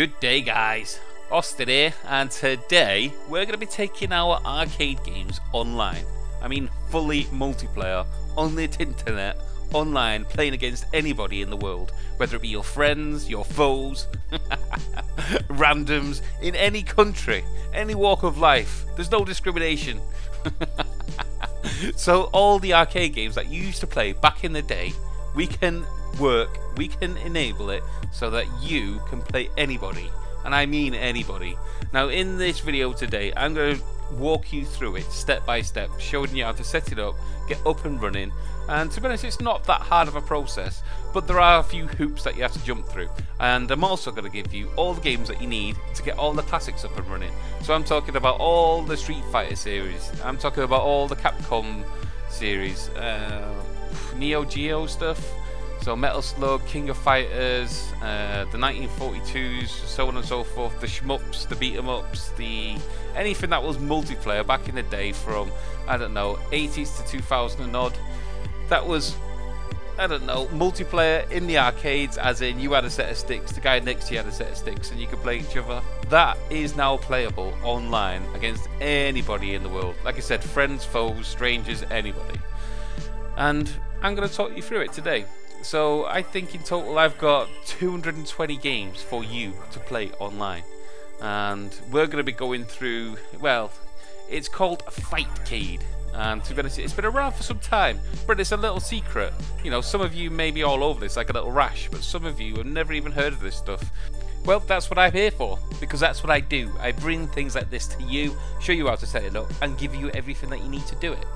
Good day guys, Austin here, and today we're going to be taking our arcade games online. I mean fully multiplayer, on the internet, online, playing against anybody in the world, whether it be your friends, your foes, randoms, in any country, any walk of life. There's no discrimination. So all the arcade games that you used to play back in the day, we can enable it so that you can play anybody, and I mean anybody. Now in this video today I'm going to walk you through it step by step, showing you how to set it up, get up and running, and to be honest it's not that hard of a process, but there are a few hoops that you have to jump through. And I'm also going to give you all the games that you need to get all the classics up and running. So I'm talking about all the Street Fighter series, I'm talking about all the Capcom series, Neo Geo stuff, so Metal Slug, King of Fighters, the 1942s, so on and so forth, the shmups, the beat 'em ups, anything that was multiplayer back in the day from, I don't know, 80s to 2000 and odd. That was, I don't know, multiplayer in the arcades, as in you had a set of sticks, the guy next to you had a set of sticks, and you could play each other. That is now playable online against anybody in the world. Like I said, friends, foes, strangers, anybody. And I'm going to talk you through it today. So I think in total I've got 220 games for you to play online, and we're going to be going through, well, it's called FightCade, and to be honest it's been around for some time, but it's a little secret. You know, some of you may be all over this like a little rash, but some of you have never even heard of this stuff. Well, that's what I'm here for, because that's what I do. I bring things like this to you, show you how to set it up, and give you everything that you need to do it.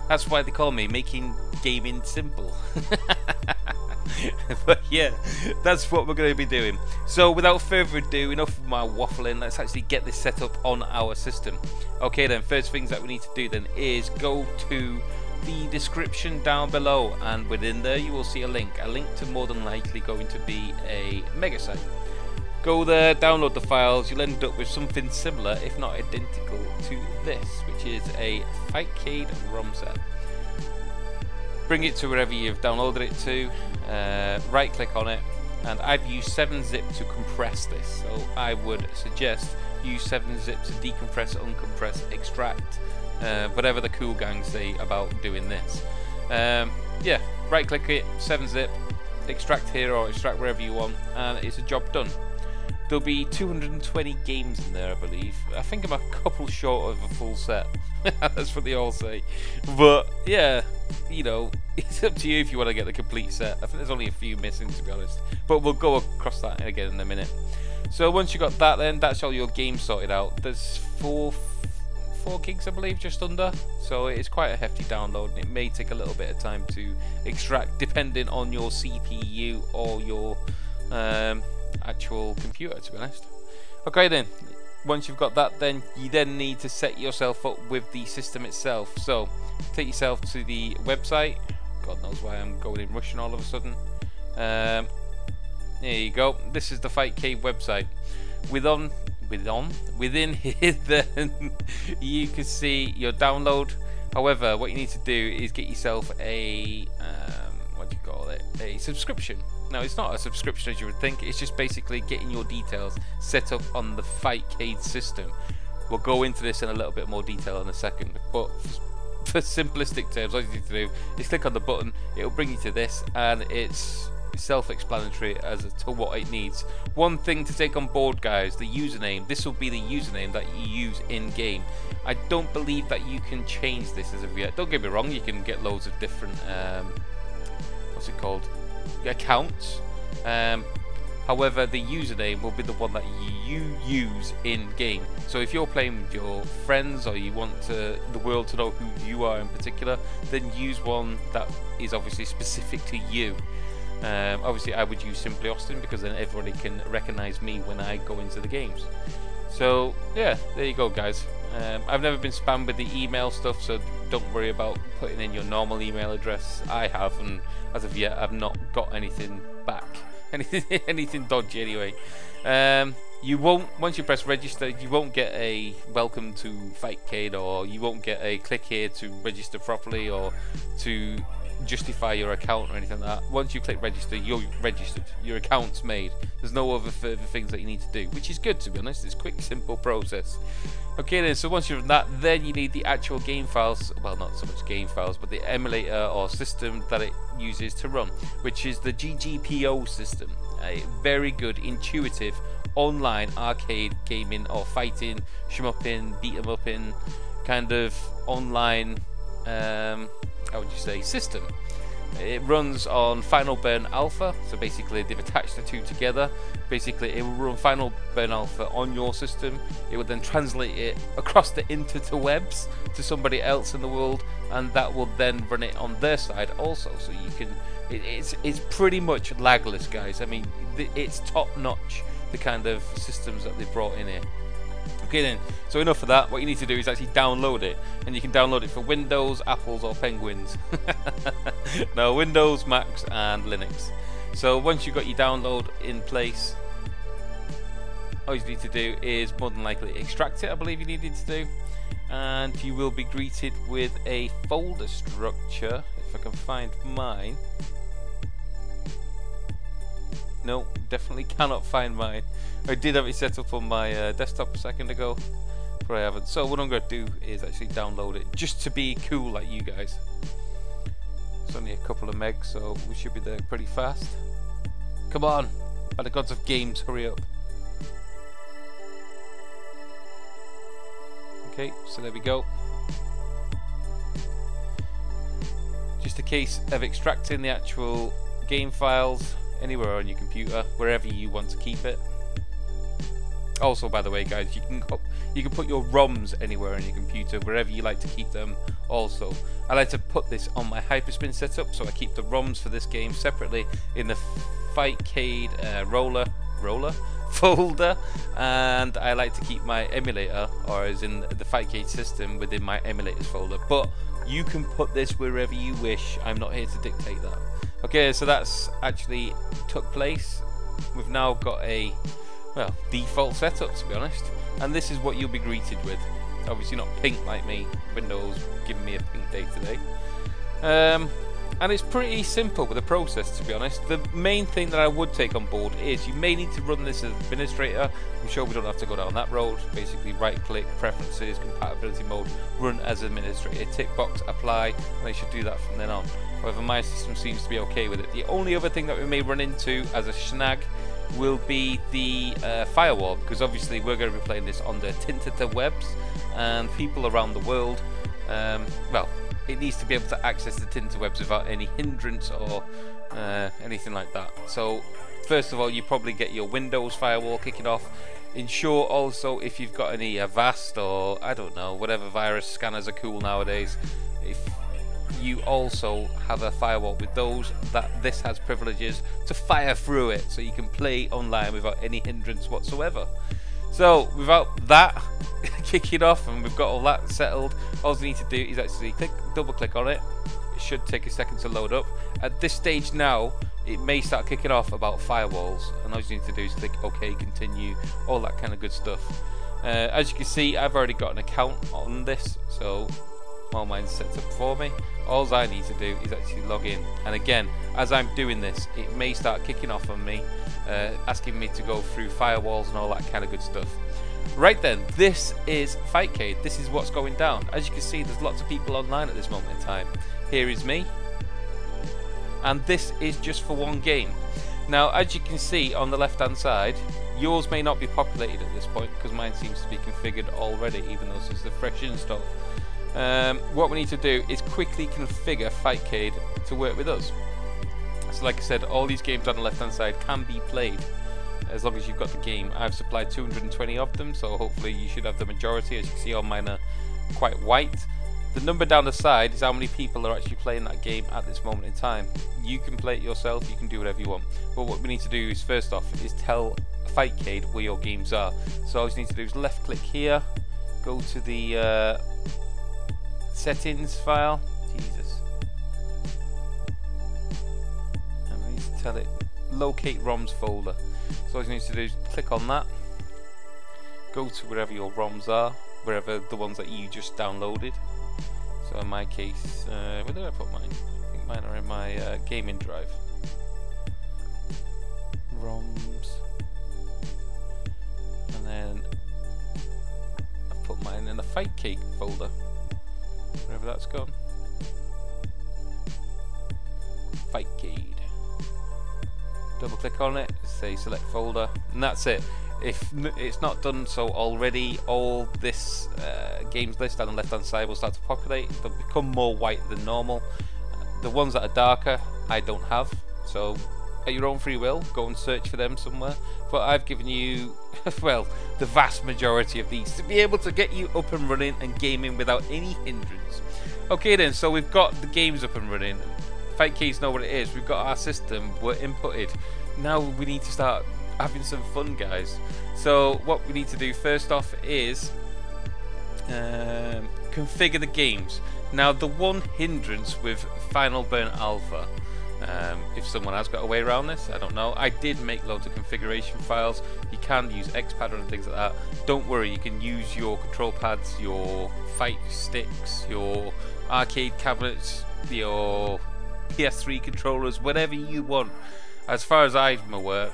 That's why they call me making gaming simple. But yeah, that's what we're going to be doing. So without further ado, enough of my waffling, let's actually get this set up on our system. Okay then, first things that we need to do then is go to the description down below, and within there you will see a link to more than likely going to be a mega site. Go there, download the files, you'll end up with something similar, if not identical to this, which is a FightCade ROM set. Bring it to wherever you've downloaded it to, right click on it, and I've used 7-zip to compress this, so I would suggest use 7-zip to decompress, uncompress, extract, whatever the cool gangs say about doing this. Yeah, right click it, 7-zip, extract here or extract wherever you want, and it's a job done. There'll be 220 games in there, I believe. I think I'm a couple short of a full set. That's what they all say. But yeah, you know, it's up to you if you want to get the complete set. I think there's only a few missing, to be honest. But we'll go across that again in a minute. So once you got that, then that's all your games sorted out. There's 4 gigs, I believe, just under. So it's quite a hefty download, and it may take a little bit of time to extract, depending on your CPU or your actual computer, to be honest. Okay then, once you've got that, then you then need to set yourself up with the system itself. So take yourself to the website. God knows why I'm going in Russian all of a sudden. There you go, this is the FightCade website. Within here then you can see your download. However, what you need to do is get yourself a what do you call it, a subscription. Now it's not a subscription as you would think, it's just basically getting your details set up on the FightCade system. We'll go into this in a little bit more detail in a second, but for simplistic terms, all you need to do is click on the button, it'll bring you to this, and it's self-explanatory as to what it needs. One thing to take on board, guys, the username. This will be the username that you use in game. I don't believe that you can change this as of yet. Don't get me wrong, you can get loads of different what's it called, accounts. However, the username will be the one that you use in game. So if you're playing with your friends, or you want the world to know who you are in particular, then use one that is obviously specific to you. Obviously I would use simply Austin, because then everybody can recognize me when I go into the games. So yeah, there you go guys. I've never been spammed with the email stuff, so don't worry about putting in your normal email address. I have, and as of yet I've not got anything back, anything dodgy anyway. You won't, once you press register, you won't get a welcome to FightCade, or you won't get a click here to register properly, or to justify your account or anything like that. Once you click register, you're registered. Your account's made. There's no other further things that you need to do, which is good, to be honest. It's a quick, simple process. Okay then, so once you've done that, then you need the actual game files. Well, not so much game files, but the emulator or system that it uses to run, which is the GGPO system. A very good, intuitive, online arcade gaming or fighting, shmupping, beat 'em upping, kind of online, how would you say, system. It runs on Final Burn Alpha, so basically they've attached the two together. Basically it will run Final Burn Alpha on your system. It will then translate it across the interwebs to somebody else in the world, and that will then run it on their side also. So you can, it's pretty much lagless, guys. I mean, it's top notch, the kind of systems that they've brought in here. Okay then, so enough of that. What you need to do is actually download it, and you can download it for Windows, Apples or Penguins. No, Windows, Macs and Linux. So once you've got your download in place, all you need to do is more than likely extract it, I believe you needed to do, and you will be greeted with a folder structure. If I can find mine. No, definitely cannot find mine. I did have it set up on my desktop a second ago, but I haven't. So what I'm going to do is actually download it, just to be cool like you guys. It's only a couple of megs, so we should be there pretty fast. Come on, by the gods of games, hurry up. Okay, so there we go. Just a case of extracting the actual game files anywhere on your computer, wherever you want to keep it. Also, by the way, guys, you can put your ROMs anywhere on your computer, wherever you like to keep them. Also, I like to put this on my Hyperspin setup, so I keep the ROMs for this game separately in the FightCade roller folder, and I like to keep my emulator, or as in the FightCade system, within my emulators folder. But you can put this wherever you wish. I'm not here to dictate that. Okay, so that's actually took place. We've now got a, well, default setup, to be honest, and this is what you'll be greeted with. Obviously not pink like me. Windows giving me a pink day today. And it's pretty simple with the process, to be honest. The main thing that I would take on board is you may need to run this as administrator. I'm sure we don't have to go down that road. Basically, right click, preferences, compatibility mode, run as administrator, tick box, apply, and they should do that from then on. However, my system seems to be okay with it. The only other thing that we may run into as a snag will be the firewall, because obviously we're going to be playing this on the interwebs, and people around the world, well, it needs to be able to access the interwebs without any hindrance or anything like that. So first of all, you probably get your Windows firewall kicking off. Ensure also, if you've got any Avast or I don't know, whatever virus scanners are cool nowadays, if you also have a firewall with those, that this has privileges to fire through it, so you can play online without any hindrance whatsoever. So without that kicking off, and we've got all that settled, all you need to do is actually double click on it. It should take a second to load up. At this stage now, it may start kicking off about firewalls, and all you need to do is click OK, continue, all that kind of good stuff. As you can see, I've already got an account on this, so all mine's set up for me. All I need to do is actually log in, and again, as I'm doing this, it may start kicking off on me, asking me to go through firewalls and all that kind of good stuff. Right then, this is FightCade. This is what's going down. As you can see, there's lots of people online at this moment in time. Here is me, and this is just for one game. Now, as you can see on the left hand side, yours may not be populated at this point because mine seems to be configured already, even though this is the fresh install. What we need to do is quickly configure FightCade to work with us. So like I said, all these games on the left hand side can be played as long as you've got the game. I've supplied 220 of them, so hopefully you should have the majority. As you can see, all mine are quite white. The number down the side is how many people are actually playing that game at this moment in time. You can play it yourself, you can do whatever you want, but what we need to do is, first off, is tell FightCade where your games are. So all you need to do is left click here, go to the settings file, Jesus, and we need to tell it locate ROMs folder. So all you need to do is click on that, go to wherever your ROMs are, wherever the ones that you just downloaded. So in my case, where did I put mine? I think Mine are in my gaming drive. ROMs. And then I've put mine in the FightCade folder. Wherever that's gone. FightCade. Double click on it, say select folder, and that's it. If it's not done so already, all this games list on the left hand side will start to populate. They'll become more white than normal. The ones that are darker I don't have, so at your own free will go and search for them somewhere, but I've given you well, the vast majority of these to be able to get you up and running and gaming without any hindrance. Okay then, so we've got the games up and running. FightCades know what it is. We've got our system, we're inputted. Now we need to start having some fun, guys. So what we need to do first off is configure the games. Now the one hindrance with Final Burn Alpha, if someone has got a way around this, I don't know. I did make loads of configuration files. You can use XPad and things like that. Don't worry, you can use your control pads, your fight sticks, your arcade cabinets, your PS3 controllers, whatever you want. As far as I'm aware,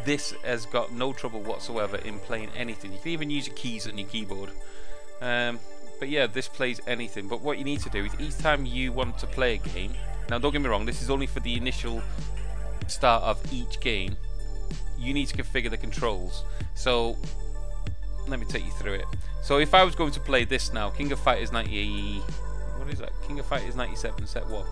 this has got no trouble whatsoever in playing anything. You can even use your keys on your keyboard. But yeah, this plays anything. But what you need to do is each time you want to play a game, now don't get me wrong, this is only for the initial start of each game, you need to configure the controls. So let me take you through it. So if I was going to play this now, King of Fighters 90, what is that? King of Fighters 97 set what?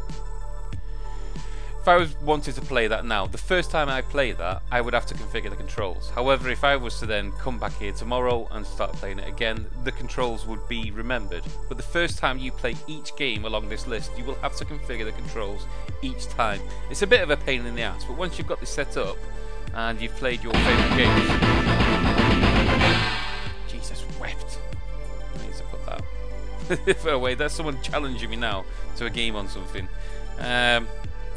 If I wanted to play that now, the first time I play that, I would have to configure the controls. However, if I was to then come back here tomorrow and start playing it again, the controls would be remembered. But the first time you play each game along this list, you will have to configure the controls each time. It's a bit of a pain in the ass, but once you've got this set up and you've played your favourite games... Jesus wept. I need to put that away. That's someone challenging me now to a game on something.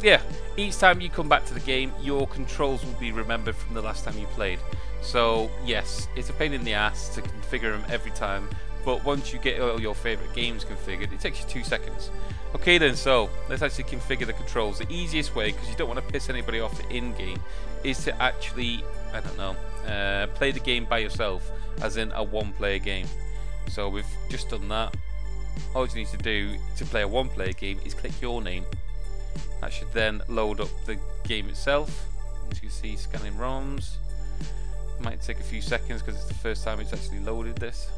Yeah, each time you come back to the game, your controls will be remembered from the last time you played. So yes, it's a pain in the ass to configure them every time, but once you get all your favourite games configured, it takes you 2 seconds. Okay then, so let's actually configure the controls. The easiest way, because you don't want to piss anybody off in-game, is to actually, I don't know, play the game by yourself, as in a one-player game. So we've just done that. All you need to do to play a one-player game is click your name. That should then load up the game itself. As you can see, scanning ROMs. Might take a few seconds because it's the first time it's actually loaded this.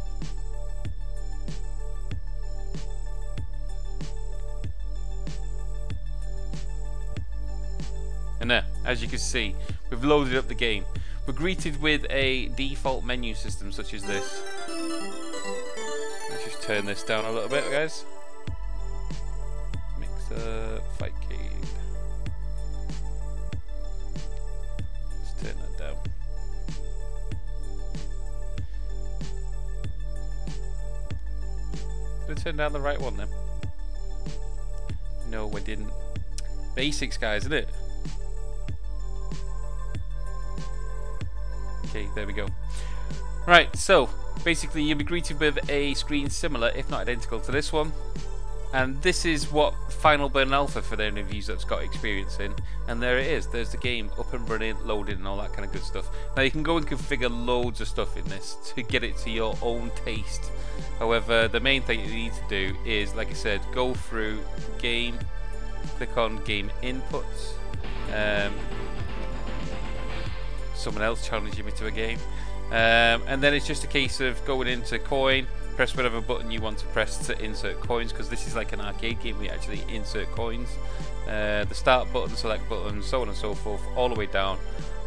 And there, as you can see, we've loaded up the game. We're greeted with a default menu system such as this. Let's just turn this down a little bit, guys. FightCade. Let's turn that down. Did I turn down the right one then? No, I didn't. Basics, guys, isn't it? Okay, there we go. Right, so basically you'll be greeted with a screen similar, if not identical to this one. And this is what Final Burn Alpha, for the interviews that's got experience in. And there it is. There's the game up and running, loaded, and all that kind of good stuff. Now you can go and configure loads of stuff in this to get it to your own taste. However, the main thing you need to do is, like I said, go through game, click on game inputs. Someone else challenging me to a game. And then it's just a case of going into coin, press whatever button you want to press to insert coins, because this is like an arcade game. We actually insert coins. The start button, select button, so on and so forth, all the way down.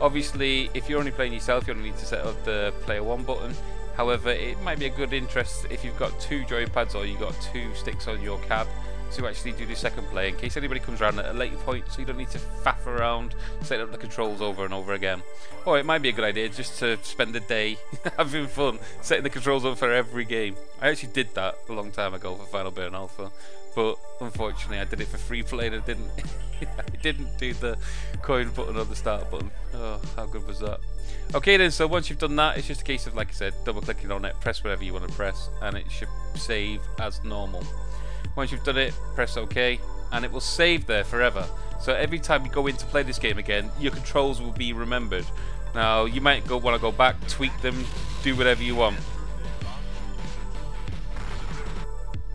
Obviously, if you're only playing yourself, you only need to set up the player 1 button. However, it might be a good interest if you've got 2 joypads or you've got 2 sticks on your cab to actually do the second play in case anybody comes around at a later point, so you don't need to faff around setting up the controls over and over again. Or it might be a good idea just to spend the day having fun setting the controls up for every game. I actually did that a long time ago for Final Burn Alpha, but unfortunately I did it for free play and I didn't do the coin button or the start button. Oh, how good was that? Okay then, so once you've done that, it's just a case of, like I said, double clicking on it, press whatever you want to press, and it should save as normal. Once you've done it, press OK, and it will save there forever. So every time you go in to play this game again, your controls will be remembered. Now you might want to go back, tweak them, do whatever you want.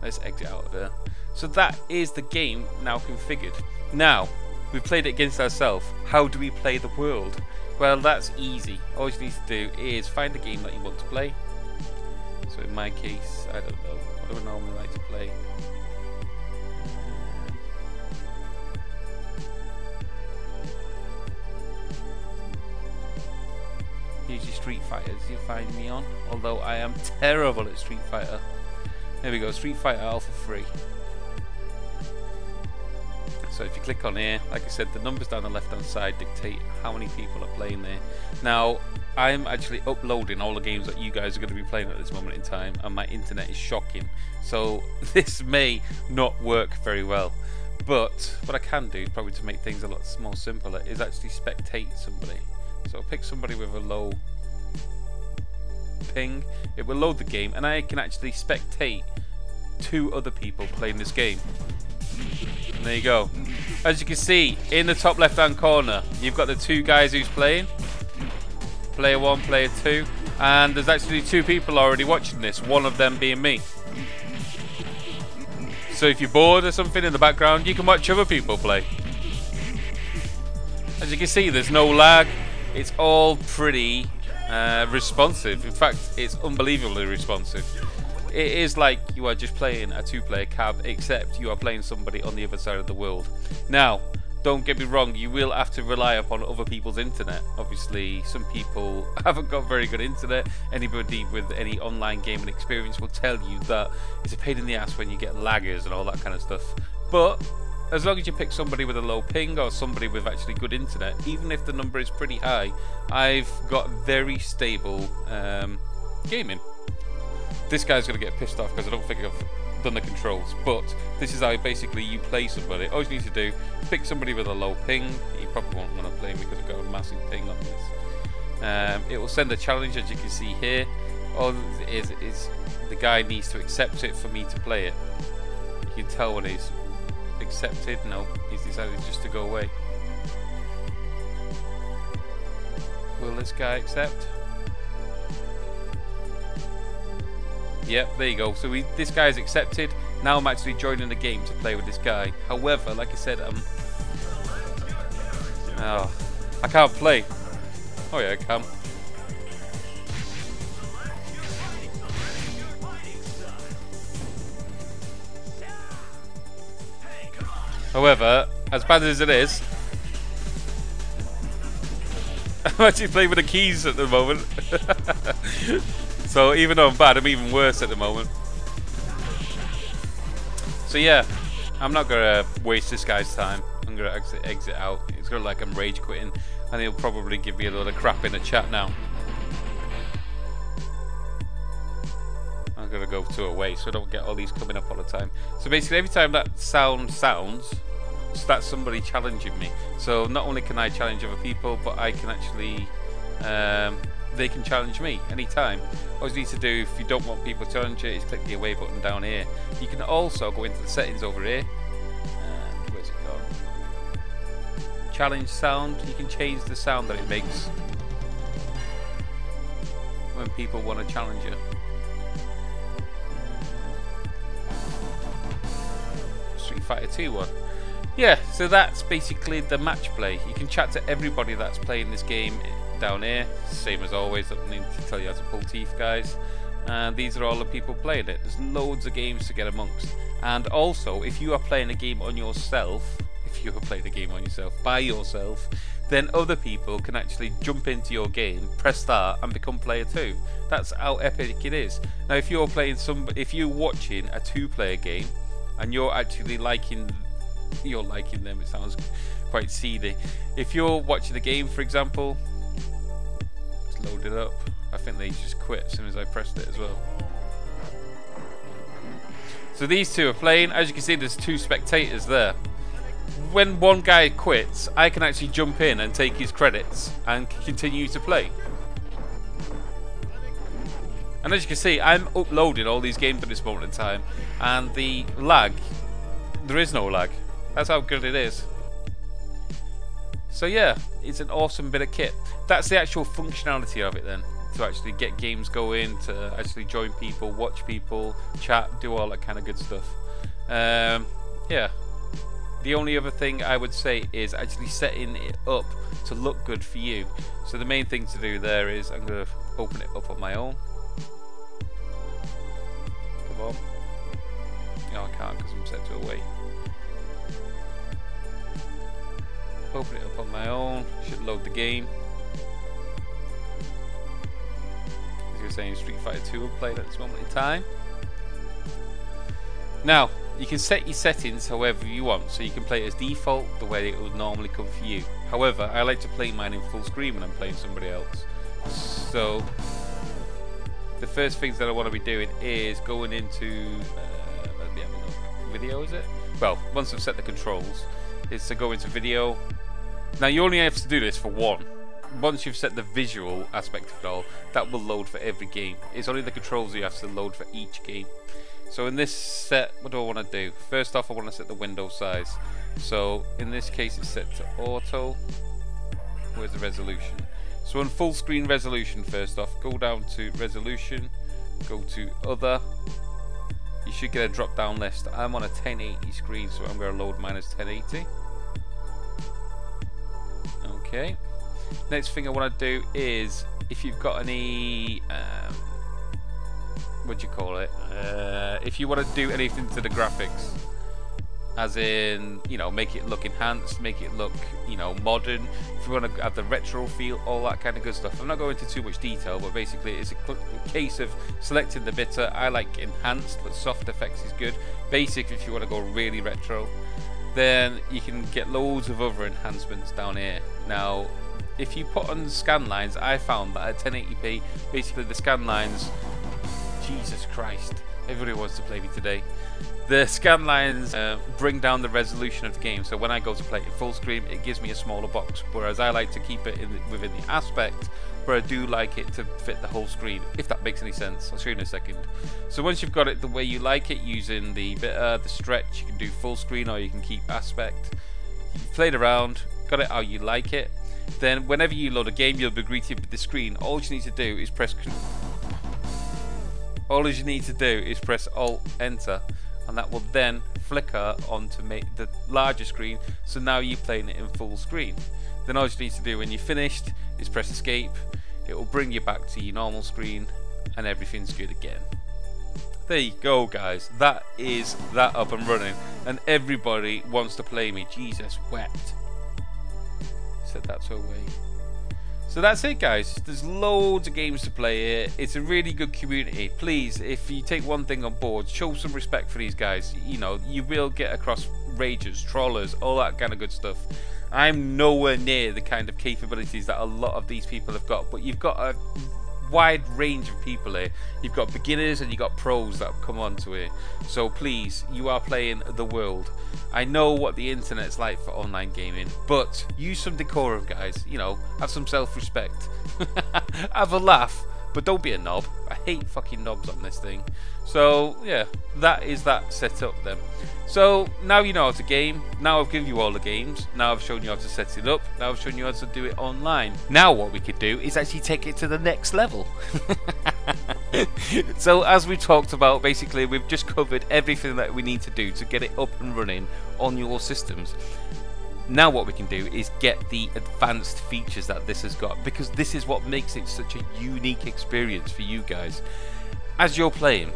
Let's exit out of there. So that is the game now configured. Now we've played it against ourselves. How do we play the world? Well, that's easy. All you need to do is find a game that you want to play. So in my case, I don't know. What do I normally like to play? Usually Street Fighters you find me on, although I am terrible at Street Fighter. There we go, Street Fighter Alpha 3. So if you click on here, like I said, the numbers down the left hand side dictate how many people are playing there. Now, I'm actually uploading all the games that you guys are going to be playing at this moment in time, and my internet is shocking. So this may not work very well. But what I can do, probably to make things a lot more simpler, is actually spectate somebody. So pick somebody with a low ping, it will load the game, and I can actually spectate 2 other people playing this game. And there you go. As you can see, in the top left hand corner, you've got the 2 guys who's playing. Player 1, player 2. And there's actually 2 people already watching this, one of them being me. So if you're bored or something in the background, you can watch other people play. As you can see, there's no lag. It's all pretty responsive. In fact, it's unbelievably responsive. It is like you are just playing a 2-player cab, except you are playing somebody on the other side of the world. Now, don't get me wrong, you will have to rely upon other people's internet. Obviously, some people haven't got very good internet. Anybody with any online gaming experience will tell you that it's a pain in the ass when you get laggers and all that kind of stuff. But as long as you pick somebody with a low ping or somebody with actually good internet, even if the number is pretty high, I've got very stable gaming. This guy's going to get pissed off because I don't think I've done the controls, but this is how basically you play somebody. All you need to do, pick somebody with a low ping. You probably won't want to play me because I've got a massive ping on this. It will send a challenge, as you can see here. All it is the guy needs to accept it for me to play it. You can tell when he's accepted. No, he's decided just to go away. Will this guy accept? Yep, there you go. So this guy's accepted. Now I'm actually joining the game to play with this guy. However, like I said, I can't play. Oh yeah, I can. However, as bad as it is, I'm actually playing with the keys at the moment. So even though I'm bad, I'm even worse at the moment. So yeah, I'm not gonna waste this guy's time. I'm gonna exit out. It's gonna like I'm rage quitting, and he'll probably give me a lot of crap in the chat now. I'm gonna go to away so I don't get all these coming up all the time. So basically, every time that sound sounds, that's somebody challenging me. So not only can I challenge other people, but I can actually they can challenge me anytime. All you need to do, if you don't want people to challenge it, is click the away button down here. You can also go into the settings over here, and where's it gone? Challenge sound. You can change the sound that it makes when people want to challenge you. Street Fighter 2 one. Yeah, so that's basically the match play. You can chat to everybody that's playing this game down here, same as always. I don't need to tell you how to pull teeth, guys. And these are all the people playing it. There's loads of games to get amongst. And also, if you are playing a game on yourself, by yourself, then other people can actually jump into your game, press start, and become player 2. That's how epic it is. Now, if you're watching a 2-player game, and you're actually liking them, it sounds quite seedy. If you're watching the game, for example, load it up. I think they just quit as soon as I pressed it as well. So these two are playing. As you can see, there's 2 spectators there. When one guy quits, I can actually jump in and take his credits and continue to play. And as you can see, I'm uploading all these games at this moment in time, and the lag, there is no lag. That's how good it is. So yeah, it's an awesome bit of kit. That's the actual functionality of it then. To actually get games going, to actually join people, watch people, chat, do all that kind of good stuff. Yeah. The only other thing I would say is actually setting it up to look good for you. So the main thing to do there is I'm going to open it up on my own. Come on. No, I can't because I'm set to away. Open it up on my own. Should load the game. As you were saying, Street Fighter 2 will play at this moment in time. Now, you can set your settings however you want, so you can play it as default, the way it would normally come for you. However, I like to play mine in full screen when I'm playing somebody else. So, the first things that I want to be doing is going into, let me have a look, video is it? Well, once I've set the controls, is to go into video. Now you only have to do this for one. Once you've set the visual aspect of it all, that will load for every game. It's only the controls you have to load for each game. So in this set, what do I want to do? First off, I want to set the window size. So in this case, it's set to auto. Where's the resolution? So on full screen resolution, first off, go down to resolution, go to other. You should get a drop down list. I'm on a 1080 screen, so I'm going to load mine as 1080. Okay. Next thing I want to do is, if you've got any, what do you call it? If you want to do anything to the graphics, as in, you know, make it look enhanced, make it look, you know, modern. If you want to have the retro feel, all that kind of good stuff. I'm not going into too much detail, but basically it's a case of selecting the bitter. I like enhanced, but soft effects is good. Basic if you want to go really retro. Then you can get loads of other enhancements down here. Now, if you put on scan lines, I found that at 1080p, basically the scan lines, Jesus Christ, everybody wants to play me today. The scan lines bring down the resolution of the game, so when I go to play it full screen, it gives me a smaller box, whereas I like to keep it within the aspect where I do like it to fit the whole screen, if that makes any sense. I'll show you in a second. So once you've got it the way you like it, using the bitter, the stretch, you can do full screen or you can keep aspect. You've played around, got it how you like it, then whenever you load a game, you'll be greeted with the screen. All you need to do is press Alt Enter, and that will then flicker onto make the larger screen, so now you're playing it in full screen. Then all you need to do when you're finished is press escape. It will bring you back to your normal screen and everything's good again. There you go, guys. That is that up and running, and everybody wants to play me. Jesus wept. Set that to away. So that's it, guys. There's loads of games to play here. It's a really good community. Please, if you take one thing on board, show some respect for these guys. You know, you will get across ragers, trollers, all that kind of good stuff. I'm nowhere near the kind of capabilities that a lot of these people have got, but you've got a wide range of people here. You've got beginners and you've got pros that have come onto it. So please, you are playing the world. I know what the internet's like for online gaming, but use some decorum, guys. You know, have some self-respect. Have a laugh, but don't be a knob. I hate fucking knobs on this thing. So yeah, that is that set up then. So now you know how to game. Now I've given you all the games. Now I've shown you how to set it up. Now I've shown you how to do it online. Now what we could do is actually take it to the next level. So as we talked about, basically we've just covered everything that we need to do to get it up and running on your systems. Now what we can do is get the advanced features that this has got, because this is what makes it such a unique experience for you guys. As you're playing,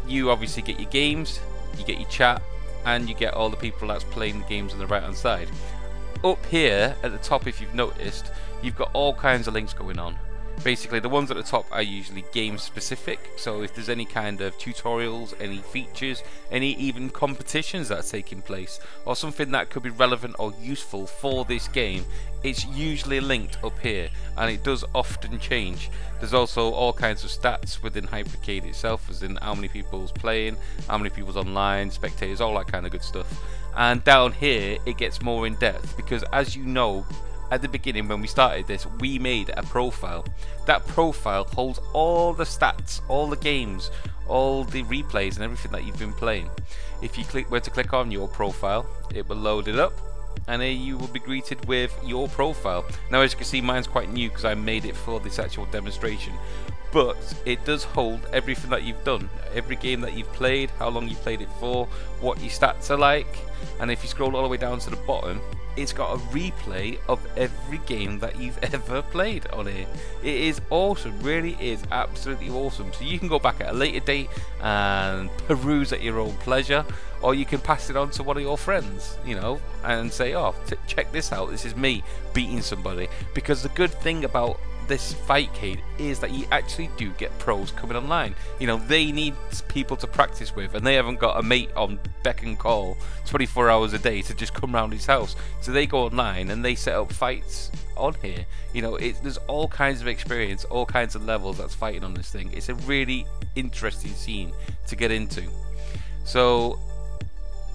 you obviously get your games, you get your chat, and you get all the people that's playing the games on the right hand side. Up here at the top, if you've noticed, you've got all kinds of links going on. Basically the ones at the top are usually game specific, so if there's any kind of tutorials, any features, any even competitions that are taking place, or something that could be relevant or useful for this game, it's usually linked up here, and it does often change. There's also all kinds of stats within FightCade itself, as in how many people's playing, how many people's online, spectators, all that kind of good stuff. And down here it gets more in depth, because as you know, at the beginning when we started this, we made a profile. That profile holds all the stats, all the games, all the replays and everything that you've been playing. If you were to click on your profile, it will load it up, and then you will be greeted with your profile. Now, as you can see, mine's quite new because I made it for this actual demonstration, but it does hold everything that you've done, every game that you've played, how long you played it for, what your stats are like, and if you scroll all the way down to the bottom, it's got a replay of every game that you've ever played on here. It is awesome, really is absolutely awesome. So you can go back at a later date and peruse at your own pleasure, or you can pass it on to one of your friends, you know, and say, oh, check this out, this is me beating somebody. Because the good thing about this FightCade is that you actually do get pros coming online. You know, they need people to practice with, and they haven't got a mate on beck and call 24 hours a day to just come round his house. So they go online and they set up fights on here. You know, there's all kinds of experience, all kinds of levels that's fighting on this thing. It's a really interesting scene to get into. So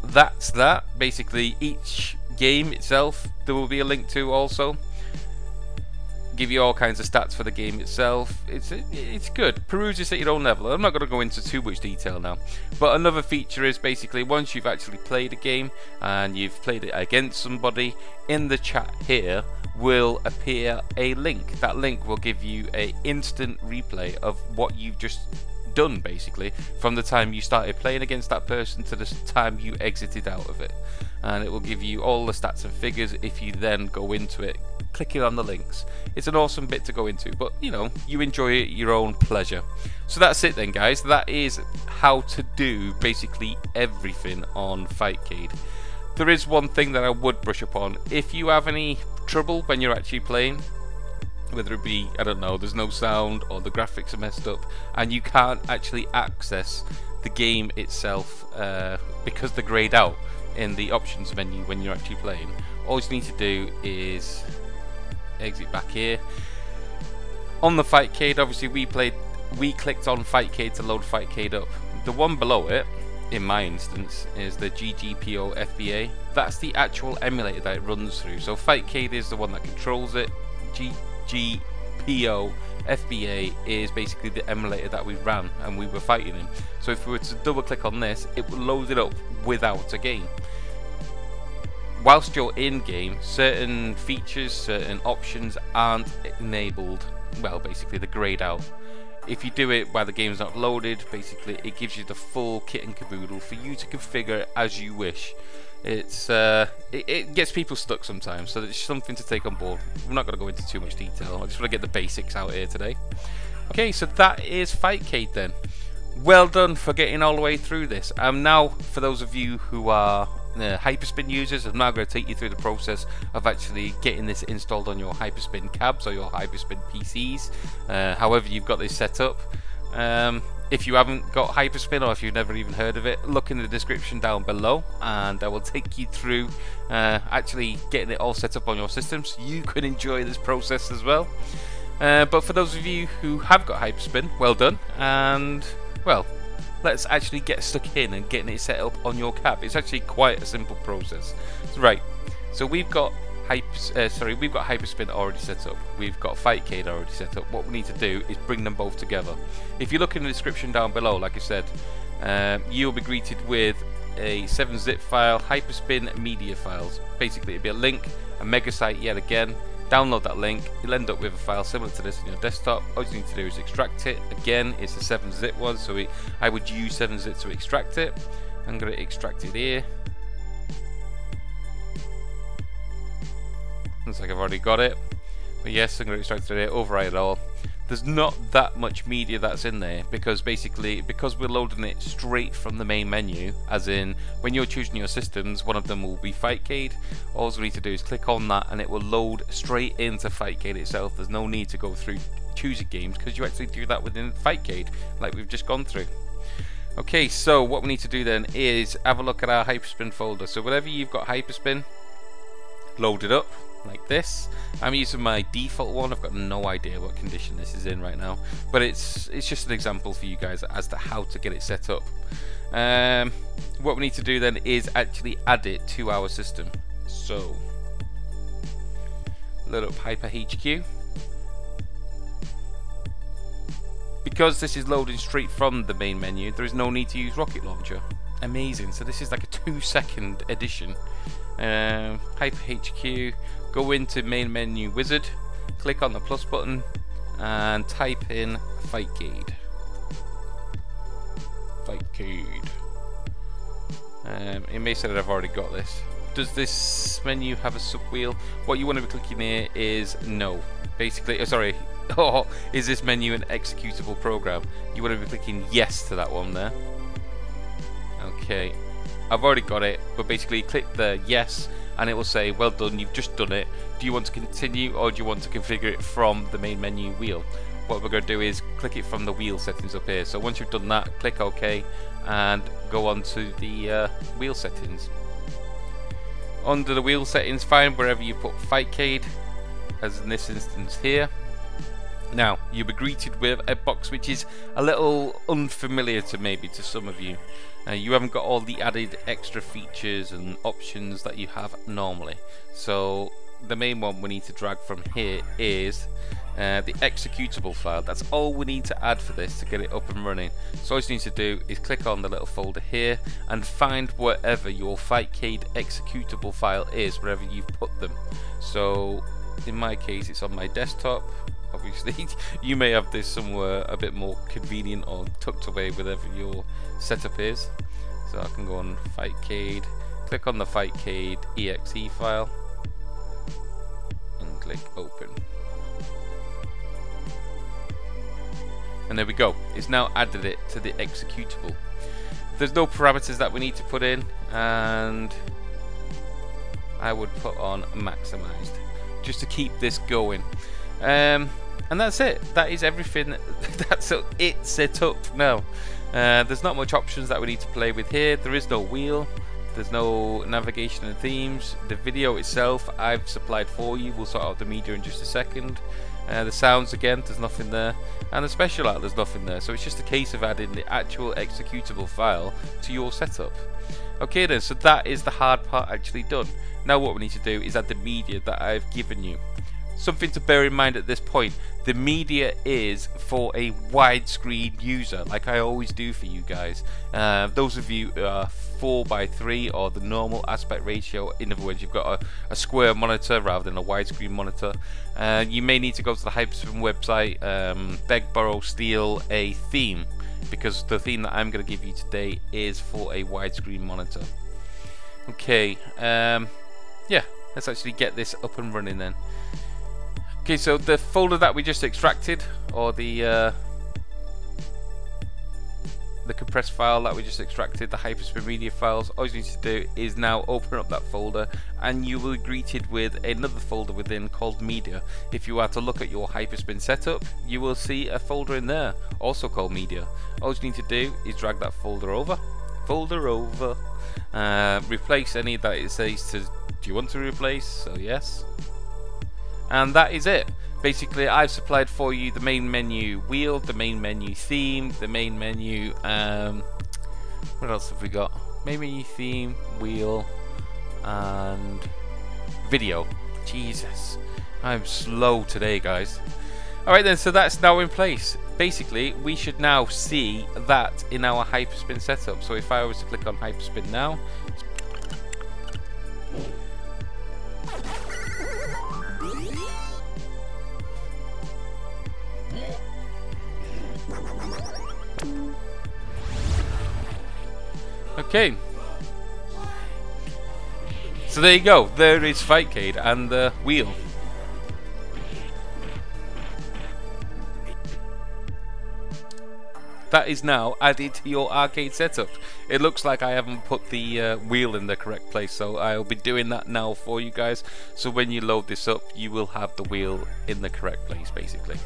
that's that. Basically, each game itself there will be a link to also. Give you all kinds of stats for the game itself. It's good. Peruse this at your own level. I'm not going to go into too much detail now. But another feature is basically once you've actually played a game and you've played it against somebody, in the chat here will appear a link. That link will give you an instant replay of what you've just done, basically, from the time you started playing against that person to the time you exited out of it. And it will give you all the stats and figures if you then go into it, clicking on the links. It's an awesome bit to go into, but you know, you enjoy it at your own pleasure. So that's it then, guys. That is how to do basically everything on FightCade. There is one thing that I would brush upon. If you have any trouble when you're actually playing, whether it be, I don't know, there's no sound or the graphics are messed up and you can't actually access the game itself because they're grayed out in the options menu when you're actually playing, all you need to do is exit back here. On the FightCade, obviously we clicked on FightCade to load FightCade up. The one below it, in my instance, is the GGPO FBA. That's the actual emulator that it runs through. So FightCade is the one that controls it. GGPO FBA is basically the emulator that we ran and we were fighting in. So if we were to double click on this, it will load it up without a game. Whilst you're in game, certain features, certain options aren't enabled. Well, basically they're grayed out. If you do it while the game's not loaded, basically it gives you the full kit and caboodle for you to configure as you wish. It gets people stuck sometimes, so it's something to take on board. I'm not going to go into too much detail. I just want to get the basics out here today. Okay, so that is FightCade then. Well done for getting all the way through this. Now, for those of you who are Hyperspin users, I'm now going to take you through the process of actually getting this installed on your Hyperspin cabs or your Hyperspin PCs, however you've got this set up. If you haven't got Hyperspin or if you've never even heard of it, look in the description down below and I will take you through actually getting it all set up on your system so you can enjoy this process as well. But for those of you who have got Hyperspin, well done, and well, let's actually get stuck in and getting it set up on your cab. It's actually quite a simple process. Right, so we've got Hyperspin already set up. We've got FightCade already set up. What we need to do is bring them both together. If you look in the description down below, like I said, you'll be greeted with a 7-zip file, Hyperspin media files. Basically, it'll be a link, a mega site yet again. Download that link, you'll end up with a file similar to this on your desktop. All you need to do is extract it. Again, it's a 7-zip one, so I would use 7-zip to extract it. I'm going to extract it here. Looks like I've already got it, but yes, I'm going to extract it here, overwrite it all. There's not that much media that's in there because we're loading it straight from the main menu, as in when you're choosing your systems, one of them will be FightCade. All you need to do is click on that and it will load straight into FightCade itself. There's no need to go through choosing games because you actually do that within FightCade like we've just gone through. Okay, so what we need to do then is have a look at our Hyperspin folder. So whenever you've got Hyperspin, load it up like this. I'm using my default one. I've got no idea what condition this is in right now, but it's just an example for you guys as to how to get it set up. What we need to do then is actually add it to our system. So load up Hyper HQ. because this is loading straight from the main menu, there is no need to use Rocket Launcher. Amazing. So this is like a 2-second addition. Hyper HQ, go into main menu wizard, click on the plus button and type in FightCade. FightCade. It may say that I've already got this. Does this menu have a sub wheel? What you want to be clicking here is no. Basically, is this menu an executable program? You want to be clicking yes to that one there. Okay, I've already got it, but basically click the yes and it will say, well done, you've just done it. Do you want to continue or do you want to configure it from the main menu wheel? What we're going to do is click it from the wheel settings up here. So once you've done that, click OK and go on to the wheel settings. Under the wheel settings, find wherever you put FightCade, as in this instance here. Now, you'll be greeted with a box which is a little unfamiliar to some of you. You haven't got all the added extra features and options that you have normally. So the main one we need to drag from here is the executable file. That's all we need to add for this to get it up and running. So all you need to do is click on the little folder here and find wherever your FightCade executable file is, wherever you've put them. So in my case it's on my desktop. Obviously you may have this somewhere a bit more convenient or tucked away wherever your setup is. So I can go on FightCade, click on the FightCade exe file and click open. And there we go, it's now added it to the executable. There's no parameters that we need to put in, and I would put on maximized just to keep this going. And that's it. That is everything. That's it set up now. There's not much options that we need to play with here. There is no wheel. There's no navigation and themes. The video itself I've supplied for you. We'll sort out the media in just a second. The sounds, again, there's nothing there, and the special art, there's nothing there. So it's just a case of adding the actual executable file to your setup. Okay then, so that is the hard part actually done. Now what we need to do is add the media that I've given you. Something to bear in mind at this point, the media is for a widescreen user, like I always do for you guys. Those of you who are 4:3 or the normal aspect ratio, in other words you've got a square monitor rather than a widescreen monitor, you may need to go to the Hyperspin website, beg, borrow, steal a theme, because the theme that I'm going to give you today is for a widescreen monitor. Okay, yeah, let's actually get this up and running then. Okay, so the folder that we just extracted, or the compressed file that we just extracted, the Hyperspin media files, all you need to do is now open up that folder and you will be greeted with another folder within called media. If you are to look at your Hyperspin setup, you will see a folder in there also called media. All you need to do is drag that folder over, replace any that it says to, do you want to replace? So yes. And that is it. Basically, I've supplied for you the main menu wheel, the main menu theme, the main menu, what else have we got? Main menu theme, wheel, and video. Jesus, I'm slow today, guys. Alright then, so that's now in place. Basically, we should now see that in our Hyperspin setup. So if I was to click on Hyperspin now, okay, so there you go, there is FightCade and the wheel. That is now added to your arcade setup. It looks like I haven't put the wheel in the correct place, so I'll be doing that now for you guys. So when you load this up, you will have the wheel in the correct place, basically.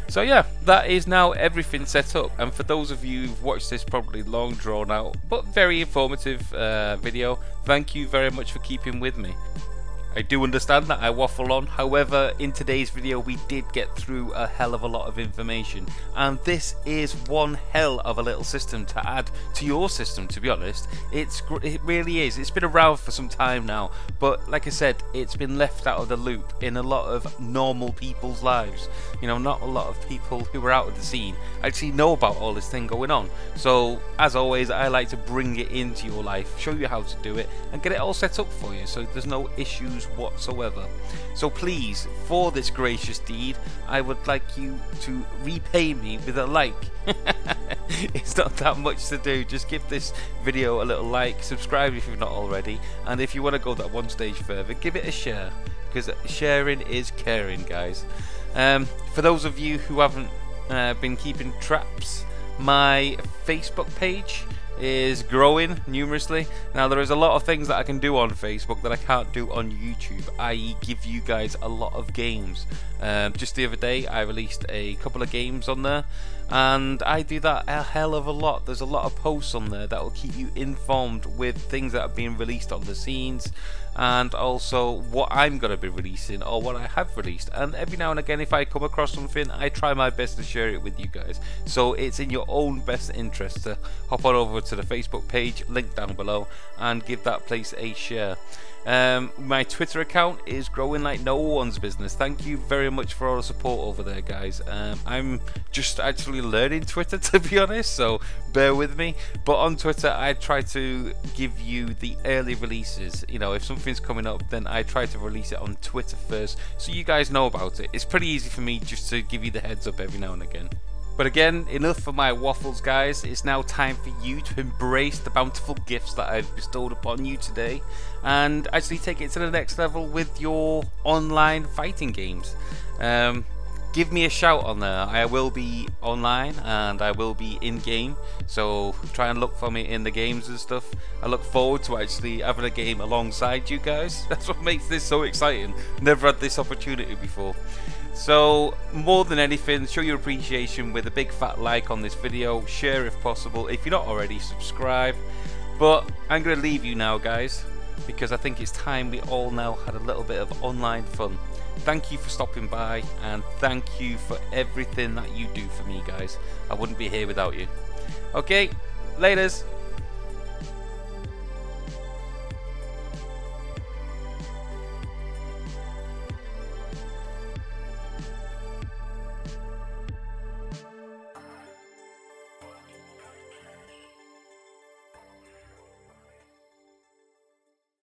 So yeah, that is now everything set up, and for those of you who've watched this probably long drawn out but very informative video, thank you very much for keeping with me. I do understand that I waffle on, however in today's video we did get through a hell of a lot of information, and this is one hell of a little system to add to your system, to be honest. It really is. It's been around for some time now, but like I said, it's been left out of the loop in a lot of normal people's lives. You know, not a lot of people who are out of the scene actually know about all this thing going on. So as always, I like to bring it into your life, show you how to do it, and get it all set up for you so there's no issues whatsoever. So please, for this gracious deed, I would like you to repay me with a like. It's not that much to do. Just give this video a little like, subscribe if you've not already, and if you want to go that one stage further, give it a share, because sharing is caring, guys. For those of you who haven't been keeping traps, my Facebook page is growing numerously. Now there is a lot of things that I can do on Facebook that I can't do on YouTube, i.e. give you guys a lot of games. Just the other day I released a couple of games on there, and I do that a hell of a lot. There's a lot of posts on there that will keep you informed with things that are being released on the scenes, and also what I'm going to be releasing or what I have released. And every now and again, if I come across something, I try my best to share it with you guys. So it's in your own best interest to hop on over to the Facebook page, link down below, and give that place a share. My Twitter account is growing like no one's business. Thank you very much for all the support over there, guys. I'm just actually learning Twitter, to be honest, so bear with me. But on Twitter, I try to give you the early releases. You know, if something's coming up, then I try to release it on Twitter first, so you guys know about it. It's pretty easy for me just to give you the heads up every now and again. But again, enough for my waffles, guys. It's now time for you to embrace the bountiful gifts that I've bestowed upon you today and actually take it to the next level with your online fighting games. Give me a shout on there. I will be online and I will be in game, so try and look for me in the games and stuff. I look forward to actually having a game alongside you guys. That's what makes this so exciting. Never had this opportunity before. So more than anything, show your appreciation with a big fat like on this video, share if possible, if you're not already, subscribe. But I'm going to leave you now, guys, because I think it's time we all now had a little bit of online fun. Thank you for stopping by, and thank you for everything that you do for me, guys. I wouldn't be here without you. Okay, laters.